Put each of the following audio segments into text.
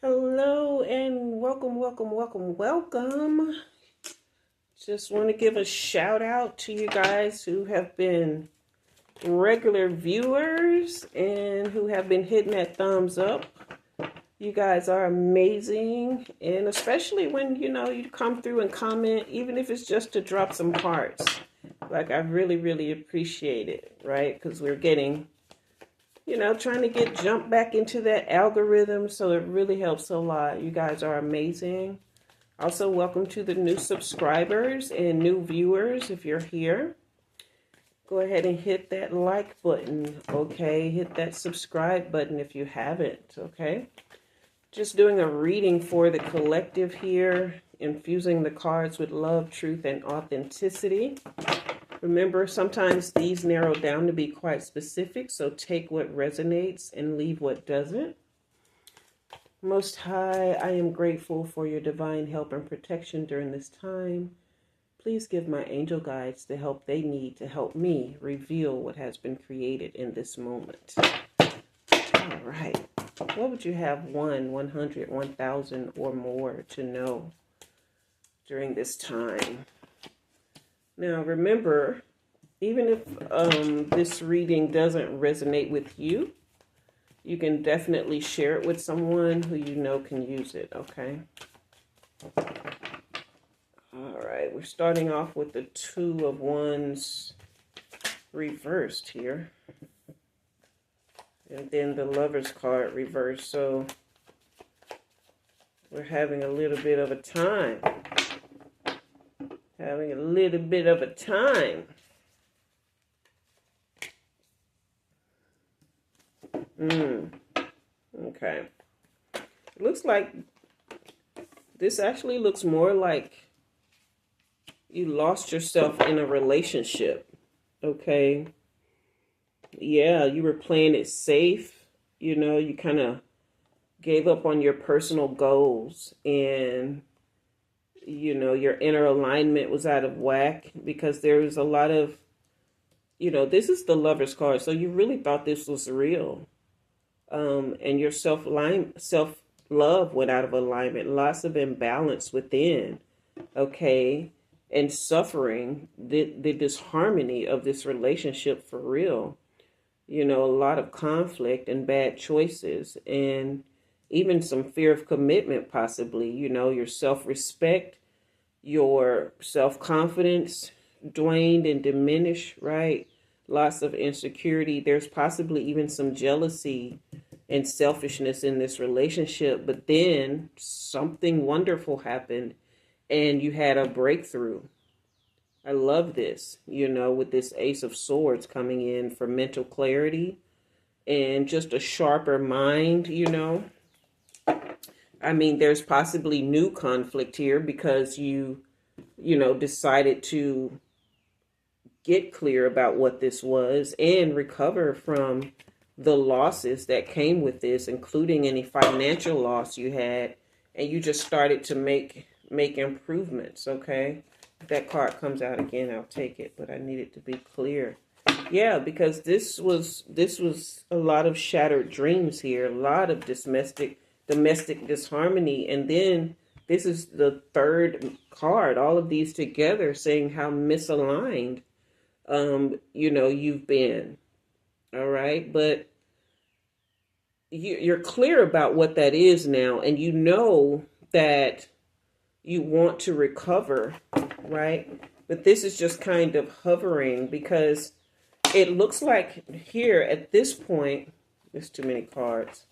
Hello and welcome. Just want to give a shout out to you guys who have been regular viewers and who have been hitting that thumbs up. You guys are amazing, and especially when you come through and comment, even if it's just to drop some hearts. Like, I really appreciate it, right? Because we're getting trying to get jump back into that algorithm. So it really helps a lot. You guys are amazing. Also, welcome to the new subscribers and new viewers. If you're here, go ahead and hit that like button. Okay. Hit that subscribe button if you haven't. Okay. Just doing a reading for the collective here, infusing the cards with love, truth, and authenticity. Remember, sometimes these narrow down to be quite specific, so take what resonates and leave what doesn't. Most High, I am grateful for your divine help and protection during this time. Please give my angel guides the help they need to help me reveal what has been created in this moment. All right. What would you have 1, 100, 1,000 or more to know during this time? Now, remember, even if this reading doesn't resonate with you, you can definitely share it with someone who you know can use it, okay? All right, we're starting off with the Two of Wands reversed here. And then the Lover's card reversed, so we're having a little bit of a time. Having a little bit of a time. Okay. It looks like this actually looks more like you lost yourself in a relationship. Okay. Yeah, you were playing it safe. You kind of gave up on your personal goals, and your inner alignment was out of whack because there was a lot of, this is the Lover's card. So you really thought this was real. And your self-love went out of alignment. Lots of imbalance within. Okay. And suffering, the disharmony of this relationship for real. A lot of conflict and bad choices, and even some fear of commitment, possibly. Your self-respect, your self-confidence waned and diminished, right? Lots of insecurity. There's possibly even some jealousy and selfishness in this relationship. But then something wonderful happened and you had a breakthrough. I love this, with this Ace of Swords coming in for mental clarity and just a sharper mind. I mean, there's possibly new conflict here because you decided to get clear about what this was and recover from the losses that came with this, including any financial loss you had, and you just started to make improvements. Okay. If that card comes out again, I'll take it, but I need it to be clear. Yeah, because this was a lot of shattered dreams here, a lot of domestic disharmony, and then this is the third card, all of these together saying how misaligned you've been. All right, but you're clear about what that is now, and you know that you want to recover, right? But this is just kind of hovering because it looks like here at this point, there's too many cards.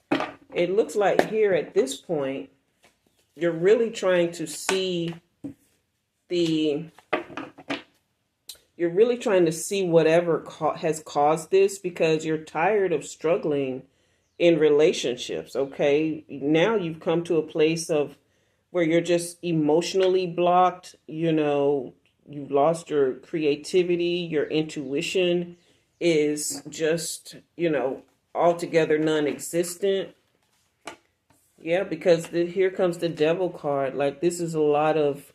It looks like here at this point, you're really trying to see whatever has caused this, because you're tired of struggling in relationships. Okay. Now you've come to a place of where you're just emotionally blocked. You've lost your creativity, your intuition is just, altogether non-existent. Yeah, because here comes the Devil card. Like, this is a lot of,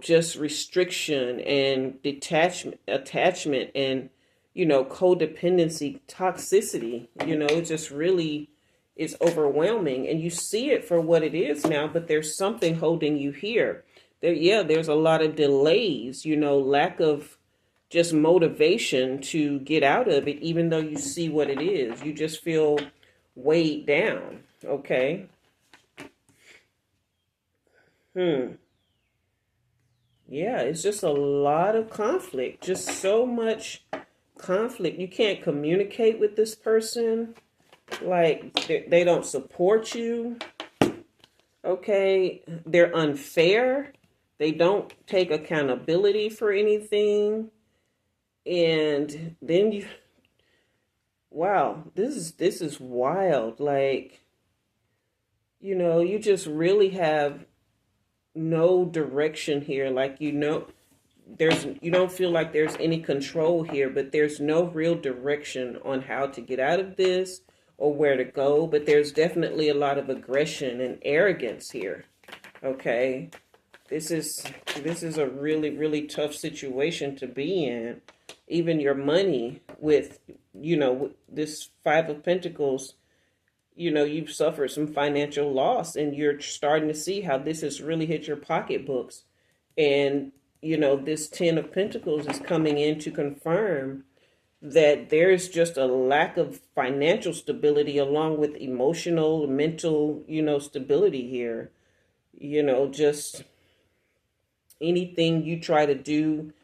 just restriction and attachment and, codependency, toxicity. It just really is overwhelming, and you see it for what it is now, but there's something holding you here. There's a lot of delays, lack of just motivation to get out of it, even though you see what it is. You just feel weighed down, okay? Yeah, it's just a lot of conflict, just so much conflict. You can't communicate with this person. Like, they don't support you. Okay, they're unfair. They don't take accountability for anything. And then wow, this is wild. Like, you just really have no direction here. Like, you don't feel like there's any control here, but there's no real direction on how to get out of this or where to go. But there's definitely a lot of aggression and arrogance here. Okay, this is a really, really tough situation to be in. Even your money with this Five of Pentacles, you've suffered some financial loss, and you're starting to see how this has really hit your pocketbooks. And this Ten of Pentacles is coming in to confirm that there's just a lack of financial stability along with emotional, mental, stability here. Just anything you try to do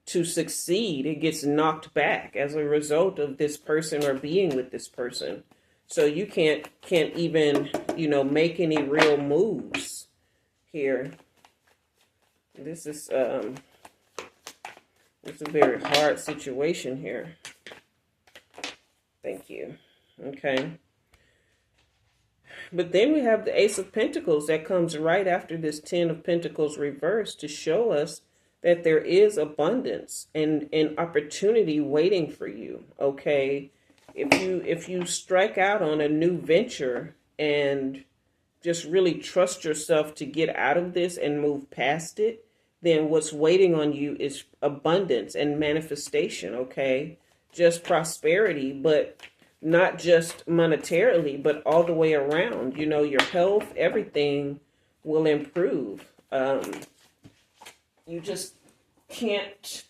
to succeed, it gets knocked back as a result of this person or being with this person. So you can't even, make any real moves here. This is it's a very hard situation here. Thank you. Okay. But then we have the Ace of Pentacles that comes right after this Ten of Pentacles reverse to show us that there is abundance and opportunity waiting for you. Okay. If you strike out on a new venture and just really trust yourself to get out of this and move past it, then what's waiting on you is abundance and manifestation, okay? Just prosperity, but not just monetarily, but all the way around. Your health, everything will improve. You just can't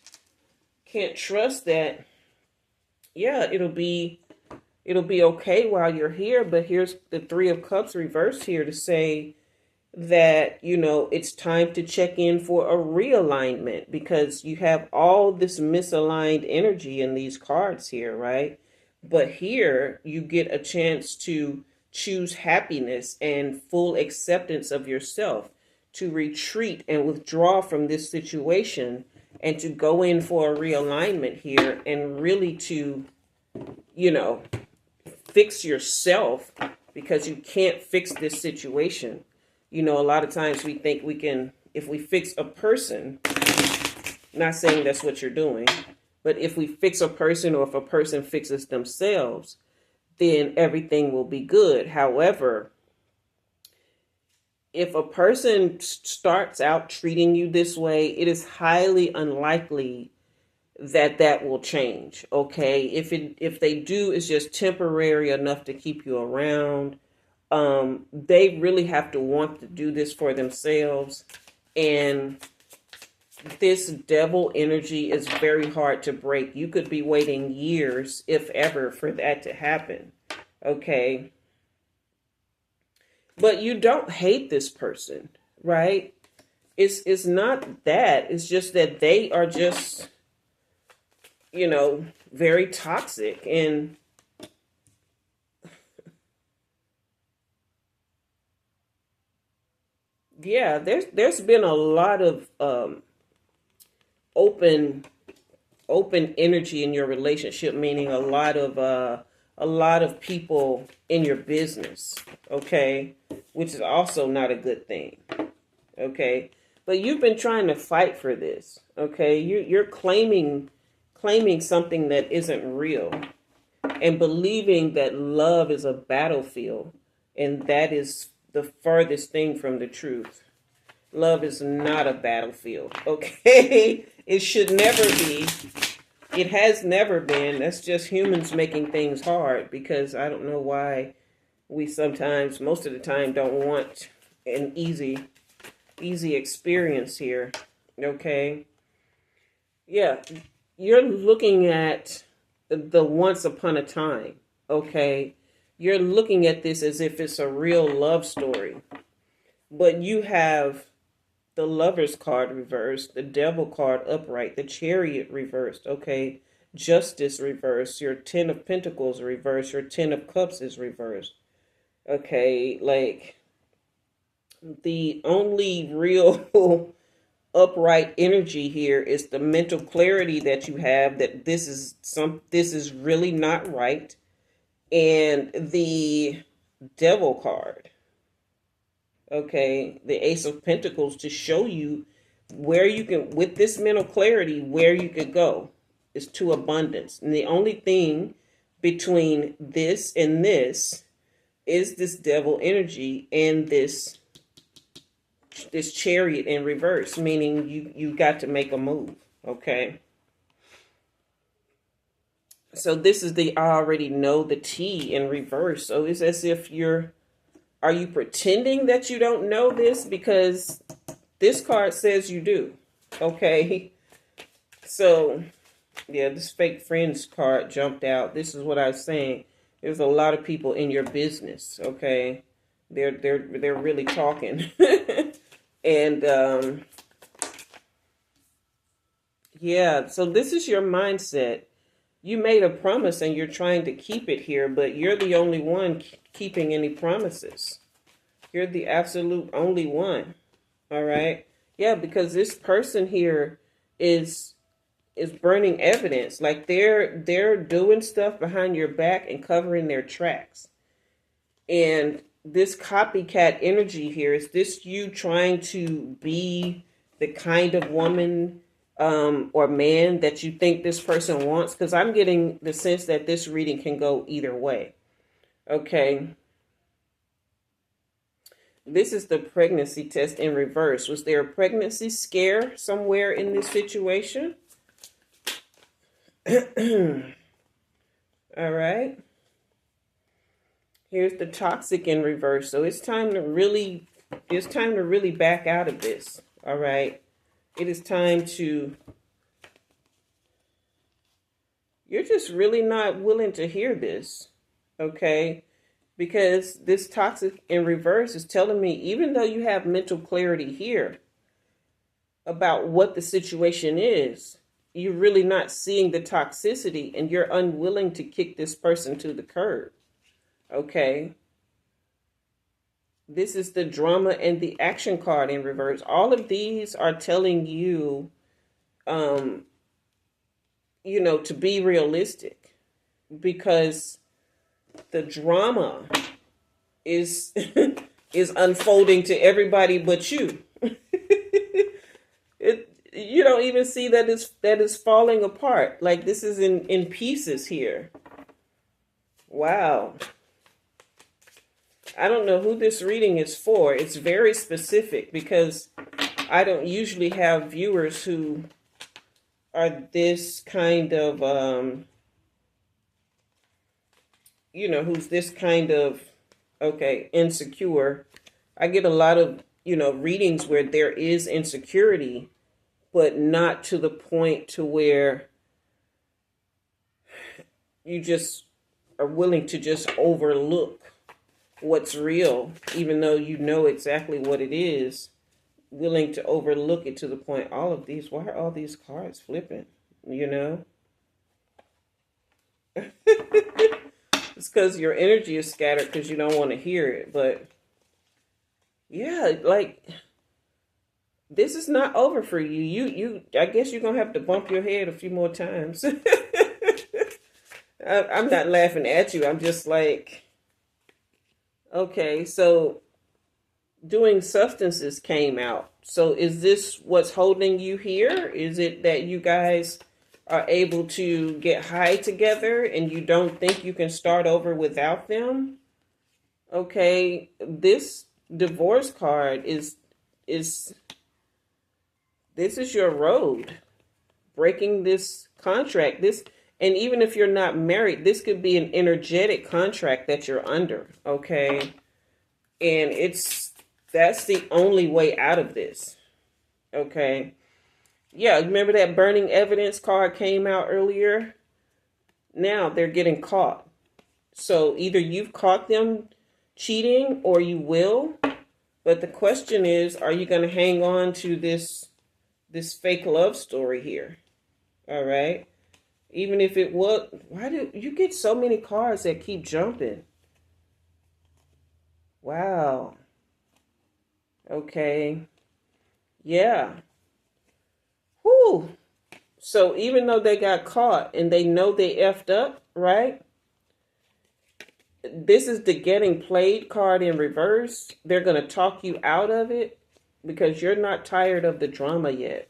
trust that. Yeah, it'll be okay while you're here, but here's the Three of Cups reversed here to say that, it's time to check in for a realignment, because you have all this misaligned energy in these cards here, right? But here you get a chance to choose happiness and full acceptance of yourself, to retreat and withdraw from this situation, and to go in for a realignment here, and really to, fix yourself, because you can't fix this situation. A lot of times we think we can, if we fix a person, not saying that's what you're doing, but if we fix a person, or if a person fixes themselves, then everything will be good. However, if a person starts out treating you this way, it is highly unlikely that will change. Okay, if they do, it's just temporary enough to keep you around. They really have to want to do this for themselves, and this devil energy is very hard to break. You could be waiting years, if ever, for that to happen. Okay, but you don't hate this person, right? It's not that. It's just that they are just, very toxic. And yeah, there's been a lot of open energy in your relationship, meaning a lot of people in your business, okay, which is also not a good thing. Okay, but you've been trying to fight for this. Okay, you're claiming something that isn't real, and believing that love is a battlefield, and that is the farthest thing from the truth. Love is not a battlefield, okay? It should never be. It has never been. That's just humans making things hard, because I don't know why we sometimes, most of the time, don't want an easy experience here. Okay. Yeah. You're looking at the once upon a time. Okay. You're looking at this as if it's a real love story. But you have the Lover's card reversed, the Devil card upright, the Chariot reversed, okay? Justice reversed, your Ten of Pentacles reversed, your Ten of Cups is reversed. Okay, like the only real upright energy here is the mental clarity that you have that this is really not right, and the Devil card. Okay, the Ace of Pentacles to show you where you can, with this mental clarity, where you could go is to abundance. And the only thing between this and this is this Devil energy and this Chariot in reverse, meaning you got to make a move. Okay. So this is the I already know the T in reverse. So it's as if are you pretending that you don't know this? Because this card says you do. Okay. So, yeah, this fake friends card jumped out. This is what I was saying. There's a lot of people in your business. Okay. They're really talking. And, yeah, so this is your mindset. You made a promise and you're trying to keep it here, but you're the only one keeping any promises. You're the absolute only one. All right. Yeah, because this person here is burning evidence. Like they're doing stuff behind your back and covering their tracks. And this copycat energy here, is this you trying to be the kind of woman or man that you think this person wants? Because I'm getting the sense that this reading can go either way. Okay. This is the pregnancy test in reverse. Was there a pregnancy scare somewhere in this situation? All right. Here's the toxic in reverse. So it's time to really back out of this. All right. It is time to, you're just really not willing to hear this. Okay. Because this toxic in reverse is telling me, even though you have mental clarity here about what the situation is, you're really not seeing the toxicity and you're unwilling to kick this person to the curb. Okay. This is the drama and the action card in reverse. All of these are telling you, to be realistic, because the drama is is unfolding to everybody but you. You don't even see that is falling apart. Like this is in pieces here. Wow. I don't know who this reading is for. It's very specific because I don't usually have viewers who are this kind of, who's this kind of, insecure. I get a lot of, readings where there is insecurity, but not to the point to where you just are willing to just overlook what's real, even though you know exactly what it is, willing to overlook it to the point, why are all these cards flipping? It's because your energy is scattered because you don't want to hear it. But yeah, like this is not over for you. I guess you're gonna have to bump your head a few more times. I'm not laughing at you. I'm just like, okay, so doing substances came out. So is this what's holding you here? Is it that you guys are able to get high together and you don't think you can start over without them? Okay, this divorce card this is your road. Breaking this contract. And even if you're not married, this could be an energetic contract that you're under, okay? And that's the only way out of this, okay? Yeah, remember that burning evidence card came out earlier? Now they're getting caught. So either you've caught them cheating or you will. But the question is, are you going to hang on to this fake love story here? All right? Even if it was, why do you get so many cards that keep jumping? Wow. Okay. Yeah. Whew. So even though they got caught and they know they effed up, right? This is the getting played card in reverse. They're going to talk you out of it because you're not tired of the drama yet.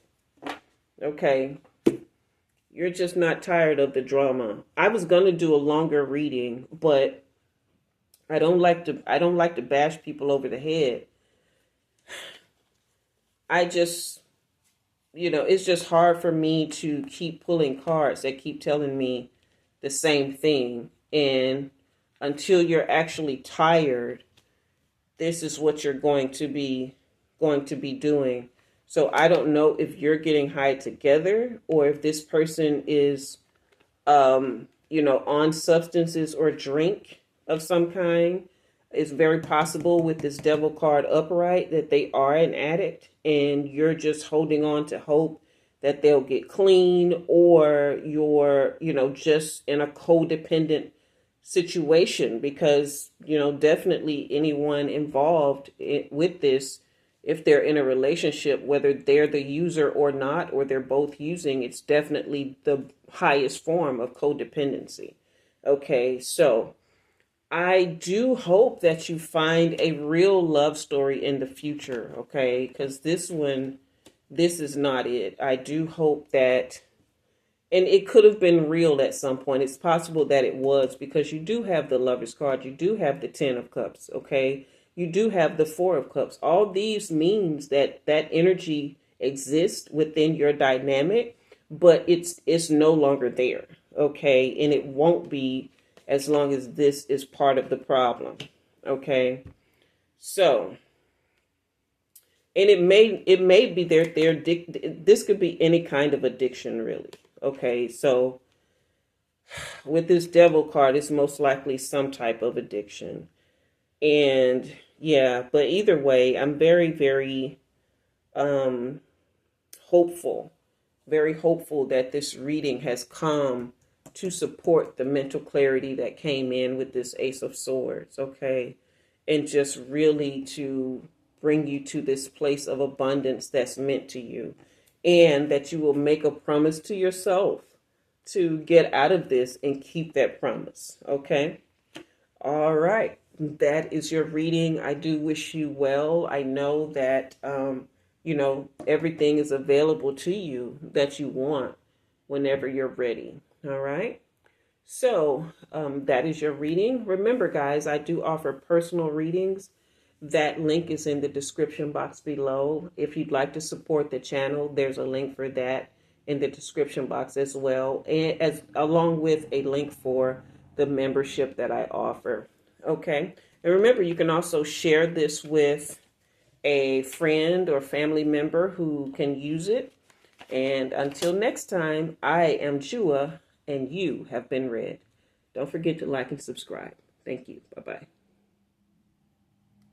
Okay. You're just not tired of the drama. I was going to do a longer reading, but I don't like to bash people over the head. I just, it's just hard for me to keep pulling cards that keep telling me the same thing. And until you're actually tired, this is what you're going to be doing. So I don't know if you're getting high together or if this person is, on substances or drink of some kind. It's very possible with this devil card upright that they are an addict and you're just holding on to hope that they'll get clean, or you're, just in a codependent situation because, definitely anyone involved with this, if they're in a relationship, whether they're the user or not, or they're both using, it's definitely the highest form of codependency. Okay, so I do hope that you find a real love story in the future, okay? Because this is not it. I do hope that, and it could have been real at some point. It's possible that it was because you do have the Lover's card. You do have the Ten of Cups, okay? You do have the Four of Cups. All these means that energy exists within your dynamic, but it's no longer there, okay? And it won't be as long as this is part of the problem, okay? So, and it may be they're this could be any kind of addiction, really. Okay, so with this devil card, it's most likely some type of addiction. And yeah, but either way, I'm very, very hopeful, very hopeful that this reading has come to support the mental clarity that came in with this Ace of Swords, okay? And just really to bring you to this place of abundance that's meant to you. And that you will make a promise to yourself to get out of this and keep that promise, okay? All right. That is your reading. I do wish you well. I know that, everything is available to you that you want whenever you're ready. All right. So that is your reading. Remember, guys, I do offer personal readings. That link is in the description box below. If you'd like to support the channel, there's a link for that in the description box as well, and along with a link for the membership that I offer. Okay. And remember, you can also share this with a friend or family member who can use it. And until next time, I am Jua, and you have been read. Don't forget to like and subscribe. Thank you. Bye-bye.